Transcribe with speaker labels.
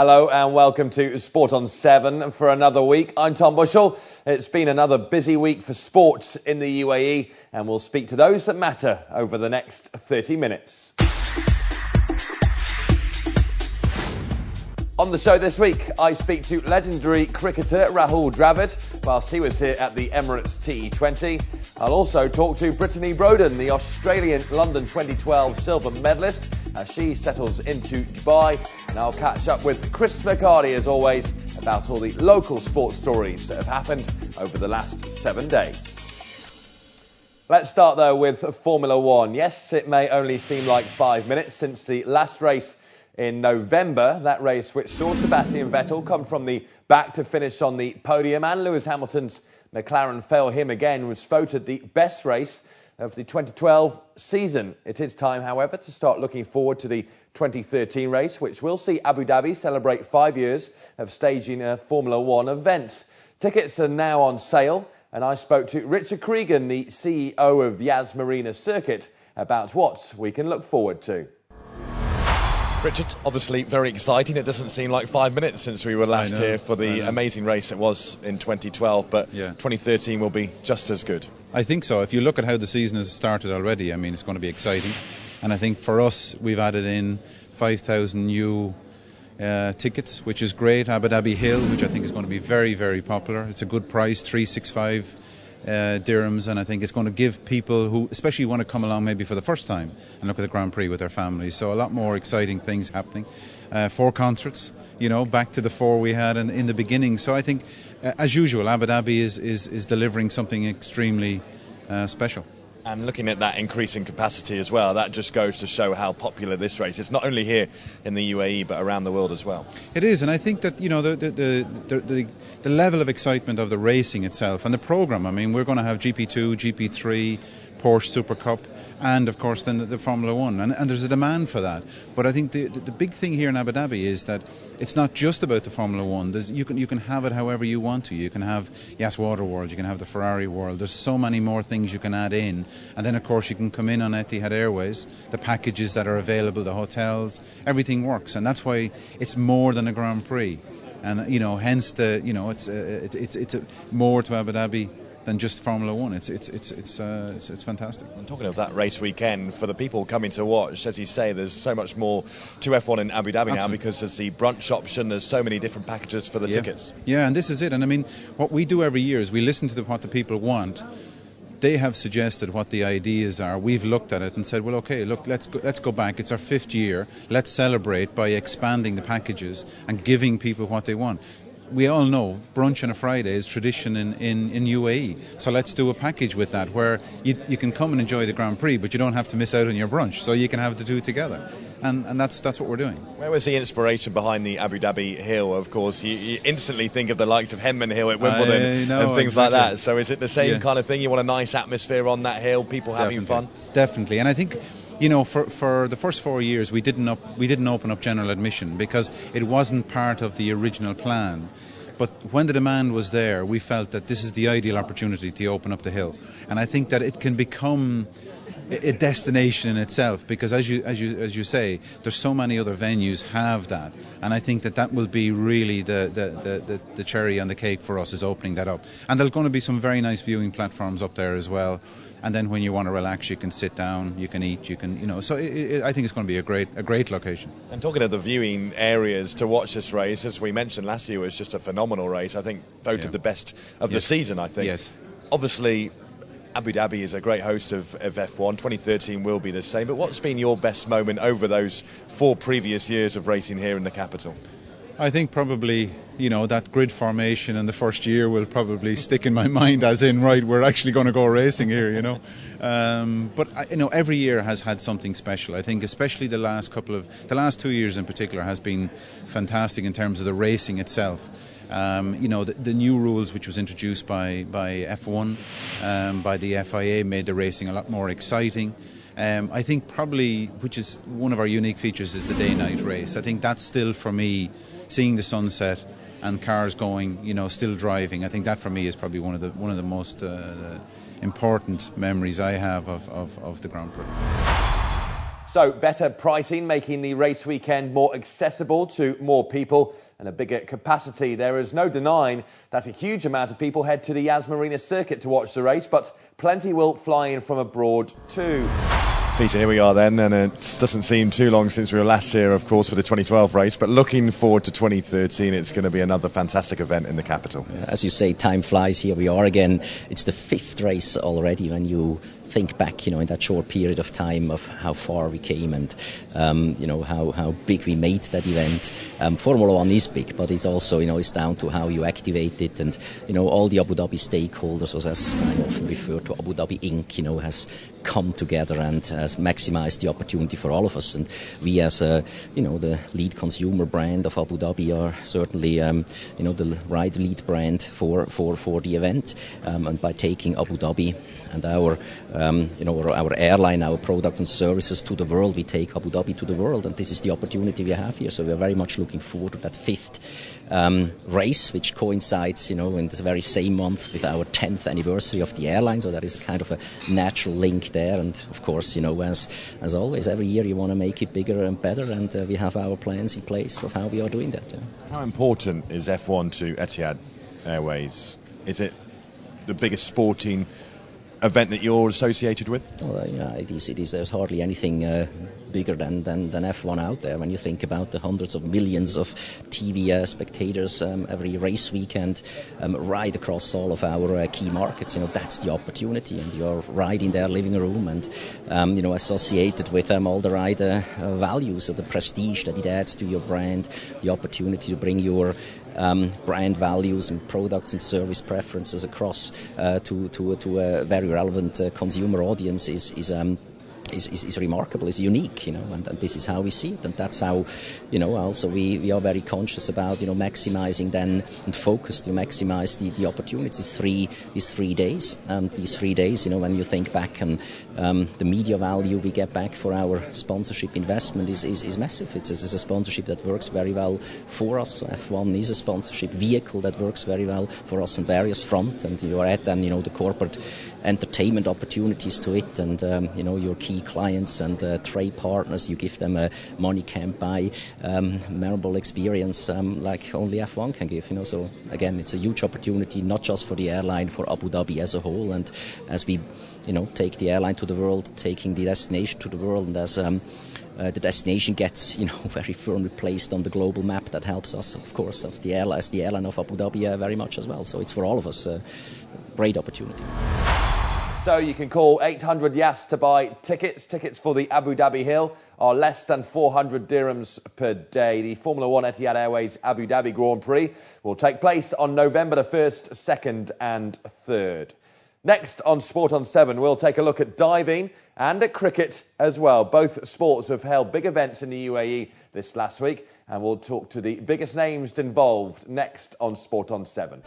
Speaker 1: Hello and welcome to Sport on 7 for another week. I'm Tom Bushell. It's been another busy week for sports in the UAE and we'll speak to those that matter over the next 30 minutes. On the show this week, I speak to legendary cricketer Rahul Dravid whilst he was here at the Emirates T20. I'll also talk to Brittany Broden, the Australian London 2012 silver medalist, as she settles into Dubai. And I'll catch up with Chris McCarty, as always, about all the local sports stories that have happened over the last 7 days. Let's start, though, with Formula One. Yes, it may only seem like 5 minutes since the last race in November, that race which saw Sebastian Vettel come from the back to finish on the podium, and Lewis Hamilton's McLaren fail him again, was voted the best race of the 2012 season. It is time, however, to start looking forward to the 2013 race, which will see Abu Dhabi celebrate 5 years of staging a Formula One event. Tickets are now on sale, and I spoke to Richard Cregan, the CEO of Yas Marina circuit, about what we can look forward to.
Speaker 2: Richard, obviously very exciting. It doesn't seem like 5 minutes since we were last here for the amazing race it was in 2012, but 2013 will be just as good.
Speaker 3: I think so. If you look at how the season has started already, I mean, it's going to be exciting. And I think for us, we've added in 5,000 new tickets, which is great. Abu Dhabi Hill, which I think is going to be very, very popular. It's a good price, 365 dirhams, and I think it's going to give people who especially want to come along maybe for the first time and look at the Grand Prix with their families. So a lot more exciting things happening. 4 concerts, you know, back to the 4 we had in the beginning. So I think, as usual, Abu Dhabi is delivering something extremely special.
Speaker 2: And looking at that increasing capacity as well, that just goes to show how popular this race is, not only here in the UAE but around the world as well.
Speaker 3: It is, and I think that, you know, the level of excitement of the racing itself and the programme. I mean, we're going to have GP2, GP3, Porsche Super Cup, and of course then the Formula One, and there's a demand for that. But I think the big thing here in Abu Dhabi is that it's not just about the Formula One. You can have it however you want to. You can have Yas Water World, you can have the Ferrari World. There's so many more things you can add in, and then of course you can come in on Etihad Airways. The packages that are available, the hotels, everything works, and that's why it's more than a Grand Prix. And you know, hence it's more to Abu Dhabi than just Formula One. It's fantastic.
Speaker 2: And talking of that race weekend, for the people coming to watch, as you say, there's so much more to F1 in Abu Dhabi now, because there's the brunch option, there's so many different packages for the tickets.
Speaker 3: Yeah, and this is it. And I mean, what we do every year is we listen to what the people want. They have suggested what the ideas are. We've looked at it and said, well, okay, look, let's go back. It's our 5th year. Let's celebrate by expanding the packages and giving people what they want. We all know brunch on a Friday is tradition in UAE. So let's do a package with that where you can come and enjoy the Grand Prix, but you don't have to miss out on your brunch. So you can have the two together. And that's what we're doing.
Speaker 2: Where was the inspiration behind the Abu Dhabi Hill? Of course, you instantly think of the likes of Henman Hill at Wimbledon and things like that. So is it the same kind of thing? You want a nice atmosphere on that hill, people having fun?
Speaker 3: Definitely. And I think, you know, for the first 4 years we didn't open up general admission because it wasn't part of the original plan. But when the demand was there, we felt that this is the ideal opportunity to open up the hill. And I think that it can become a destination in itself, because as you say, there's so many other venues have that, and I think that will be really the cherry on the cake for us, is opening that up. And there's going to be some very nice viewing platforms up there as well. And then when you want to relax, you can sit down, you can eat, you can, you know. So I think it's going to be a great location.
Speaker 2: And talking of the viewing areas to watch this race, as we mentioned last year, it was just a phenomenal race. I think voted the best of the season, I think.
Speaker 3: Yes.
Speaker 2: Obviously, Abu Dhabi is a great host of F1. 2013 will be the same. But what's been your best moment over those 4 previous years of racing here in the capital?
Speaker 3: I think probably, you know, that grid formation in the first year will probably stick in my mind, as in, right, we're actually going to go racing here, you know. But, you know, every year has had something special. I think especially the last 2 years in particular has been fantastic in terms of the racing itself. You know, the new rules which was introduced by F1, by the FIA, made the racing a lot more exciting. I think probably, which is one of our unique features, is the day-night race. I think that's still, for me, seeing the sunset and cars going, you know, still driving. I think that for me is probably one of the most important memories I have of the Grand Prix.
Speaker 1: So better pricing, making the race weekend more accessible to more people and a bigger capacity. There is no denying that a huge amount of people head to the Yas Marina circuit to watch the race, but plenty will fly in from abroad too.
Speaker 2: Peter, here we are then, and it doesn't seem too long since we were last here, of course, for the 2012 race, but looking forward to 2013, it's going to be another fantastic event in the capital.
Speaker 4: As you say, time flies. Here we are again. It's the 5th race already when you think back, in that short period of time of how far we came and, how big we made that event. Formula One is big, but it's also, it's down to how you activate it and, all the Abu Dhabi stakeholders, as I often refer to Abu Dhabi Inc., has come together and has maximised the opportunity for all of us. And we as, the lead consumer brand of Abu Dhabi are certainly, the right lead brand for the event. And by taking Abu Dhabi and our airline, our product and services to the world, we take Abu Dhabi to the world, and this is the opportunity we have here. So we are very much looking forward to that 5th race, which coincides, in this very same month with our 10th anniversary of the airline. So that is kind of a natural link there. And of course, as always, every year you want to make it bigger and better, and we have our plans in place of how we are doing that. Yeah.
Speaker 2: How important is F1 to Etihad Airways? Is it the biggest sporting event that you're associated with?
Speaker 4: Well, it is. There's hardly anything bigger than F1 out there. When you think about the hundreds of millions of TV spectators every race weekend, right across all of our key markets, that's the opportunity, and you're right in their living room and associated with all the right values, the prestige that it adds to your brand, the opportunity to bring your brand values and products and service preferences across to a very relevant consumer audience is remarkable, is unique, and this is how we see it, and that's how, also we are very conscious about, maximising then and focused to maximise the opportunities. These 3 days, and these 3 days, when you think back and the media value we get back for our sponsorship investment is massive. It's a sponsorship that works very well for us. F1 is a sponsorship vehicle that works very well for us on various fronts, and you are at then, the corporate entertainment opportunities to it, and your key clients and trade partners, you give them a money can't buy memorable experience like only F1 can give. So again, it's a huge opportunity, not just for the airline, for Abu Dhabi as a whole, and as we take the airline to the world, taking the destination to the world, and as the destination gets very firmly placed on the global map, that helps us, of course, as the airline of Abu Dhabi very much as well. So it's for all of us a great opportunity.
Speaker 1: So you can call 800 Yas to buy tickets. Tickets for the Abu Dhabi Hill are less than 400 dirhams per day. The Formula One Etihad Airways Abu Dhabi Grand Prix will take place on November the 1st, 2nd and 3rd. Next on Sport on 7, we'll take a look at diving and at cricket as well. Both sports have held big events in the UAE this last week, and we'll talk to the biggest names involved next on Sport on 7.